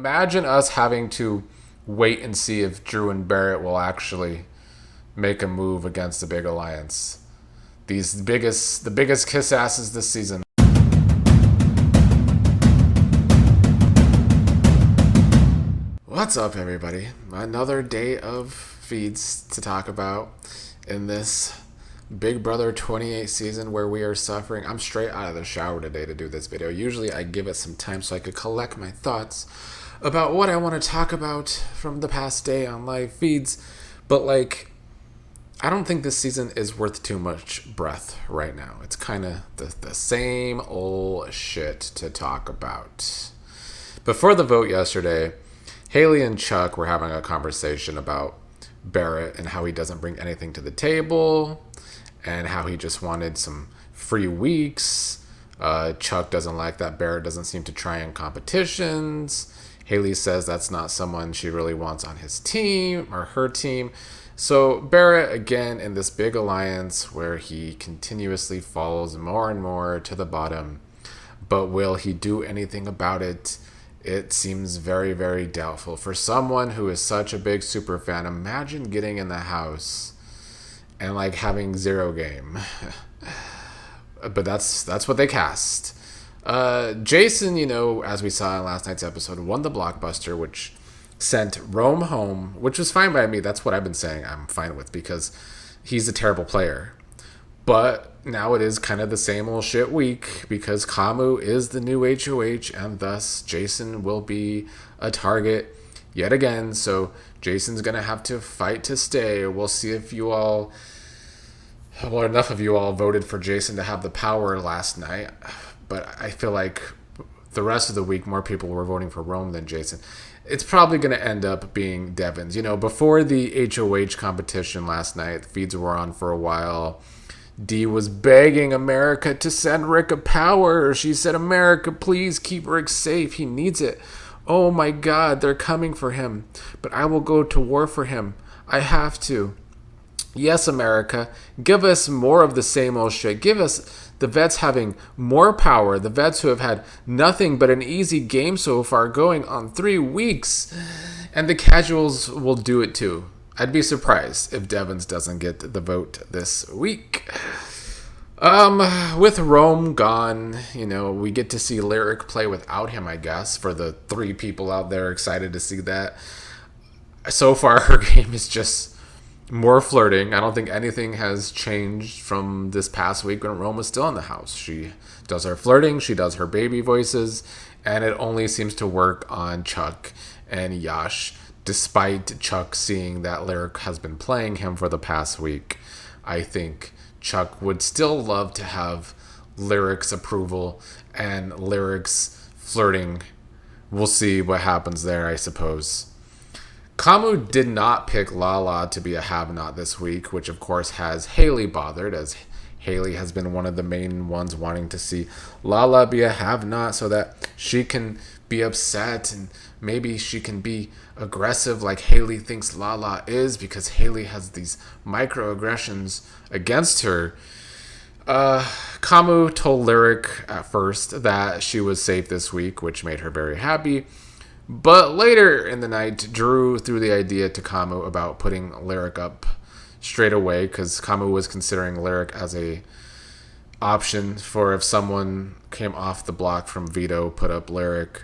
imagine us having to wait and see if Drew and Barrett will actually make a move against the big alliance. The biggest kiss asses this season. What's up, everybody? Another day of feeds to talk about in this Big Brother 28 season where we are suffering. I'm straight out of the shower today to do this video. Usually I give it some time so I could collect my thoughts about what I want to talk about from the past day on live feeds. But I don't think this season is worth too much breath right now. It's kind of the same old shit to talk about. Before the vote yesterday, Haley and Chuck were having a conversation about Barrett and how he doesn't bring anything to the table and how he just wanted some free weeks. Chuck doesn't like that Barrett doesn't seem to try in competitions. Haley says that's not someone she really wants on his team or her team. So Barrett, again, in this big alliance where he continuously falls more and more to the bottom. But will he do anything about it? It seems very, very doubtful. For someone who is such a big super fan, imagine getting in the house and having zero game. But that's what they cast. Jason, as we saw in last night's episode, won the blockbuster, which sent Rome home, which was fine by me. That's what I've been saying I'm fine with because he's a terrible player. But now it is kind of the same old shit week because Kamu is the new HOH and thus Jason will be a target yet again. So Jason's going to have to fight to stay. We'll see if enough of you all voted for Jason to have the power last night. But I feel like the rest of the week, more people were voting for Rome than Jason. It's probably going to end up being Devens. Before the HOH competition last night, the feeds were on for a while. Dee was begging America to send Rick a power. She said, America, please keep Rick safe. He needs it. Oh my God, they're coming for him. But I will go to war for him. I have to. Yes, America, give us more of the same old shit. Give us the vets having more power. The vets who have had nothing but an easy game so far going on 3 weeks. And the casuals will do it too. I'd be surprised if Devens doesn't get the vote this week. With Rome gone, we get to see Lyric play without him, I guess, for the 3 people out there excited to see that. So far, her game is just more flirting. I don't think anything has changed from this past week when Rome was still in the house. She does her flirting, she does her baby voices, and it only seems to work on Chuck and Yash. Despite Chuck seeing that Lyric has been playing him for the past week, I think Chuck would still love to have Lyric's approval and Lyric's flirting. We'll see what happens there, I suppose. Kamu did not pick Lala to be a have-not this week, which of course has Haley bothered, as Haley has been one of the main ones wanting to see Lala be a have-not so that she can be upset and maybe she can be aggressive like Haley thinks Lala is because Haley has these microaggressions against her. Kamu told Lyric at first that she was safe this week, which made her very happy. But later in the night, Drew threw the idea to Kamu about putting Lyric up straight away because Kamu was considering Lyric as a option for if someone came off the block from veto, put up Lyric.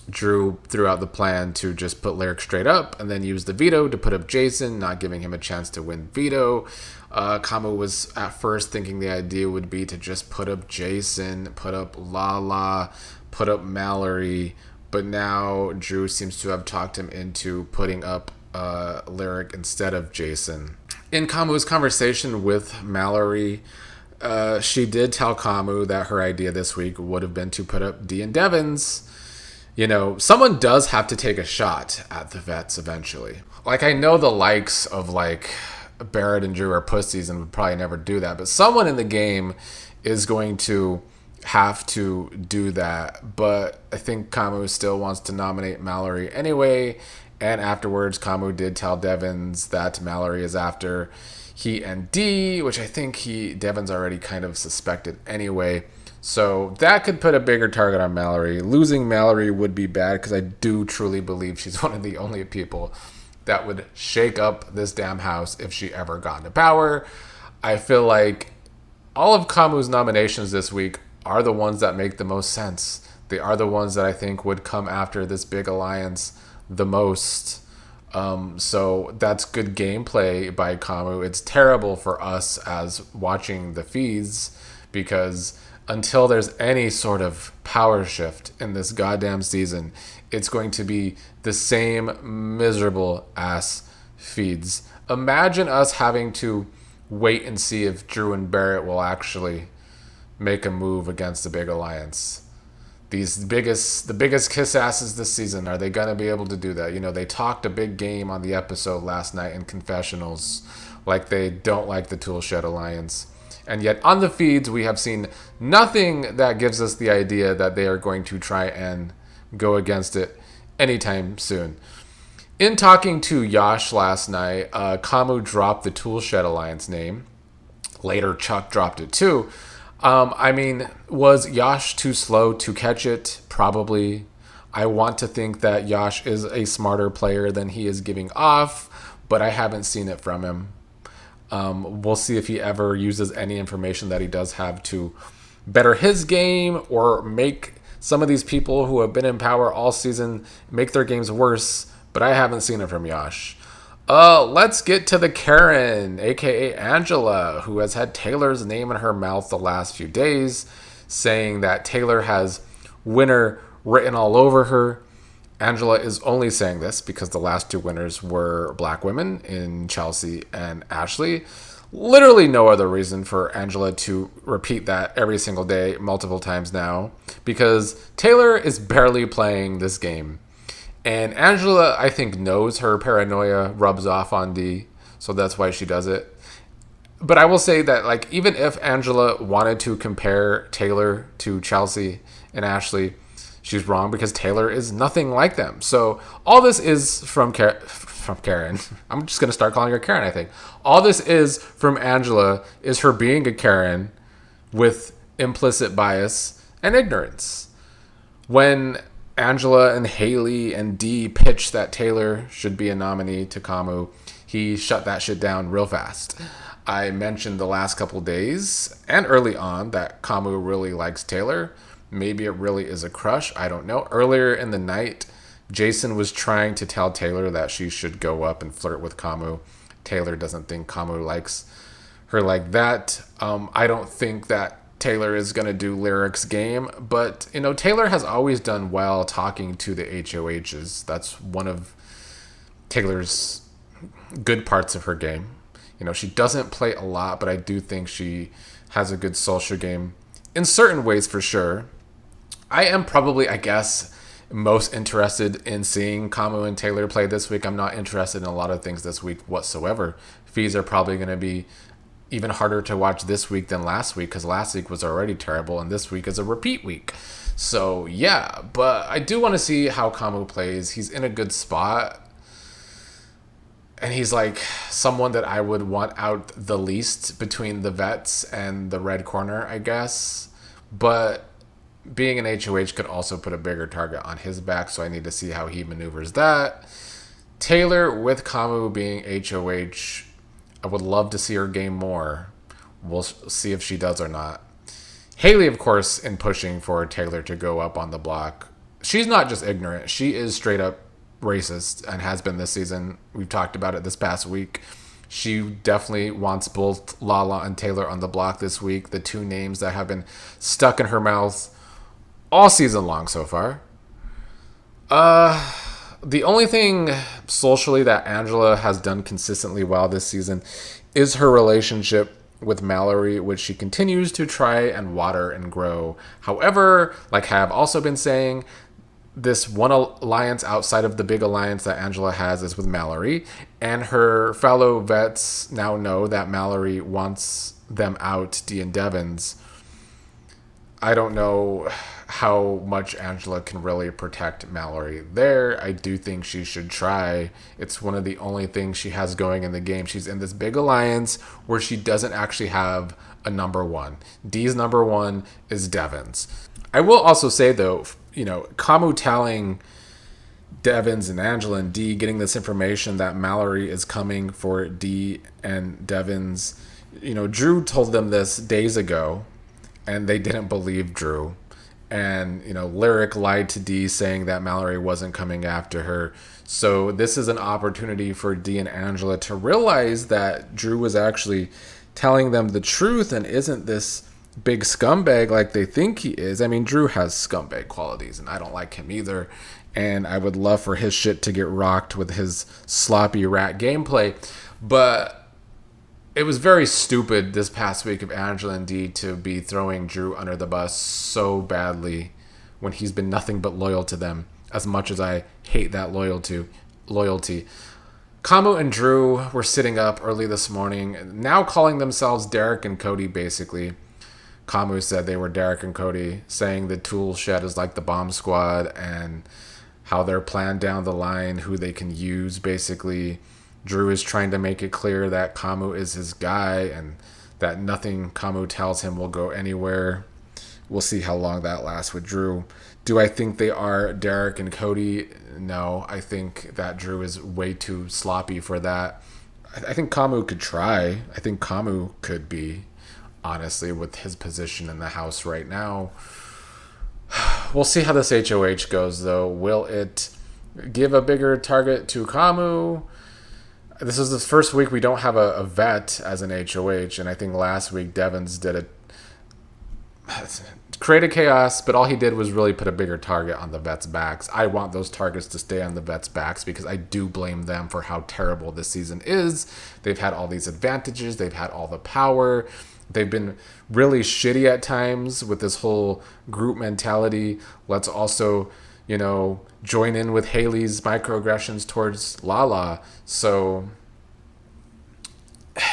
Drew threw out the plan to just put Lyric straight up and then use the veto to put up Jason, not giving him a chance to win veto. Kamu was at first thinking the idea would be to just put up Jason, put up Lala, put up Mallory, but now Drew seems to have talked him into putting up Lyric instead of Jason. In Kamu's conversation with Mallory, she did tell Kamu that her idea this week would have been to put up Dee and Devens. Someone does have to take a shot at the vets eventually. I know the likes of Barrett and Drew are pussies and would probably never do that, but someone in the game is going to have to do that. But I think Kamu still wants to nominate Mallory anyway. And afterwards, Kamu did tell Devens that Mallory is after he and Dee, which I think Devens already kind of suspected anyway. So that could put a bigger target on Mallory. Losing Mallory would be bad because I do truly believe she's one of the only people that would shake up this damn house if she ever got into power. I feel like all of Kamu's nominations this week are the ones that make the most sense. They are the ones that I think would come after this big alliance the most. So that's good gameplay by Kamu. It's terrible for us as watching the feeds because until there's any sort of power shift in this goddamn season, it's going to be the same miserable ass feeds. Imagine us having to wait and see if Drew and Barrett will actually make a move against the big alliance. The biggest kiss asses this season, are they gonna be able to do that? You know, they talked a big game on the episode last night in confessionals, like they don't like the Toolshed Alliance. And yet on the feeds we have seen nothing that gives us the idea that they are going to try and go against it anytime soon. In talking to Yash last night, Kamu dropped the Toolshed Alliance name. Later Chuck dropped it too. Was Yash too slow to catch it? Probably. I want to think that Yash is a smarter player than he is giving off, but I haven't seen it from him. We'll see if he ever uses any information that he does have to better his game or make some of these people who have been in power all season make their games worse, but I haven't seen it from Yash. Let's get to the Karen, aka Angela, who has had Taylor's name in her mouth the last few days, saying that Taylor has winner written all over her. Angela is only saying this because the last two winners were black women in Chelsea and Ashley. Literally no other reason for Angela to repeat that every single day, multiple times now, because Taylor is barely playing this game. And Angela, I think, knows her paranoia rubs off on Dee, so that's why she does it. But I will say that, like, even if Angela wanted to compare Taylor to Chelsea and Ashley, she's wrong because Taylor is nothing like them. So all this is from Karen. I'm just going to start calling her Karen, I think. All this is from Angela is her being a Karen with implicit bias and ignorance. When Angela and Haley and Dee pitched that Taylor should be a nominee to Kamu, he shut that shit down real fast. I mentioned the last couple days and early on that Kamu really likes Taylor. Maybe it really is a crush. I don't know. Earlier in the night, Jason was trying to tell Taylor that she should go up and flirt with Kamu. Taylor doesn't think Kamu likes her like that. I don't think that Taylor is going to do Lyric's game, but, you know, Taylor has always done well talking to the HOHs. That's one of Taylor's good parts of her game. You know, she doesn't play a lot, but I do think she has a good social game in certain ways for sure. I am probably, I guess, most interested in seeing Kamu and Taylor play this week. I'm not interested in a lot of things this week whatsoever. Fees are probably going to be even harder to watch this week than last week because last week was already terrible and this week is a repeat week. So yeah, but I do want to see how Kamu plays. He's in a good spot and he's like someone that I would want out the least between the vets and the red corner, I guess. But being an HOH could also put a bigger target on his back, so I need to see how he maneuvers that. Taylor with Kamu being HOH, I would love to see her game more. We'll see if she does or not. Haley, of course, in pushing for Taylor to go up on the block. She's not just ignorant. She is straight up racist and has been this season. We've talked about it this past week. She definitely wants both Lala and Taylor on the block this week. The two names that have been stuck in her mouth all season long so far. The only thing socially that Angela has done consistently well this season is her relationship with Mallory, which she continues to try and water and grow. However, like I have also been saying, this one alliance outside of the big alliance that Angela has is with Mallory, and her fellow vets now know that Mallory wants them out, Dee and Devens. I don't know how much Angela can really protect Mallory there. I do think she should try. It's one of the only things she has going in the game. She's in this big alliance where she doesn't actually have a number one. D's number one is Devens. I will also say, though, Kamu telling Devens and Angela and D getting this information that Mallory is coming for D and Devens. Drew told them this days ago, and they didn't believe Drew. And, Lyric lied to D saying that Mallory wasn't coming after her. So this is an opportunity for D and Angela to realize that Drew was actually telling them the truth and isn't this big scumbag like they think he is. I mean, Drew has scumbag qualities, and I don't like him either. And I would love for his shit to get rocked with his sloppy rat gameplay. But it was very stupid this past week of Angela and D to be throwing Drew under the bus so badly when he's been nothing but loyal to them, as much as I hate that loyalty. Kamu and Drew were sitting up early this morning, now calling themselves Derrick and Cody, basically. Kamu said they were Derrick and Cody, saying the tool shed is like the bomb squad and how they're planned down the line, who they can use, basically. Drew is trying to make it clear that Kamu is his guy and that nothing Kamu tells him will go anywhere. We'll see how long that lasts with Drew. Do I think they are Derrick and Cody? No, I think that Drew is way too sloppy for that. I think Kamu could try. I think Kamu could be, honestly, with his position in the house right now. We'll see how this HOH goes, though. Will it give a bigger target to Kamu? This is the first week we don't have a vet as an HOH, and I think last week Devens did it. Created chaos, but all he did was really put a bigger target on the vets' backs. I want those targets to stay on the vets' backs because I do blame them for how terrible this season is. They've had all these advantages. They've had all the power. They've been really shitty at times with this whole group mentality. Let's also, join in with Haley's microaggressions towards Lala. So,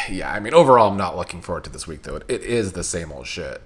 yeah, I mean, overall, I'm not looking forward to this week, though. It is the same old shit.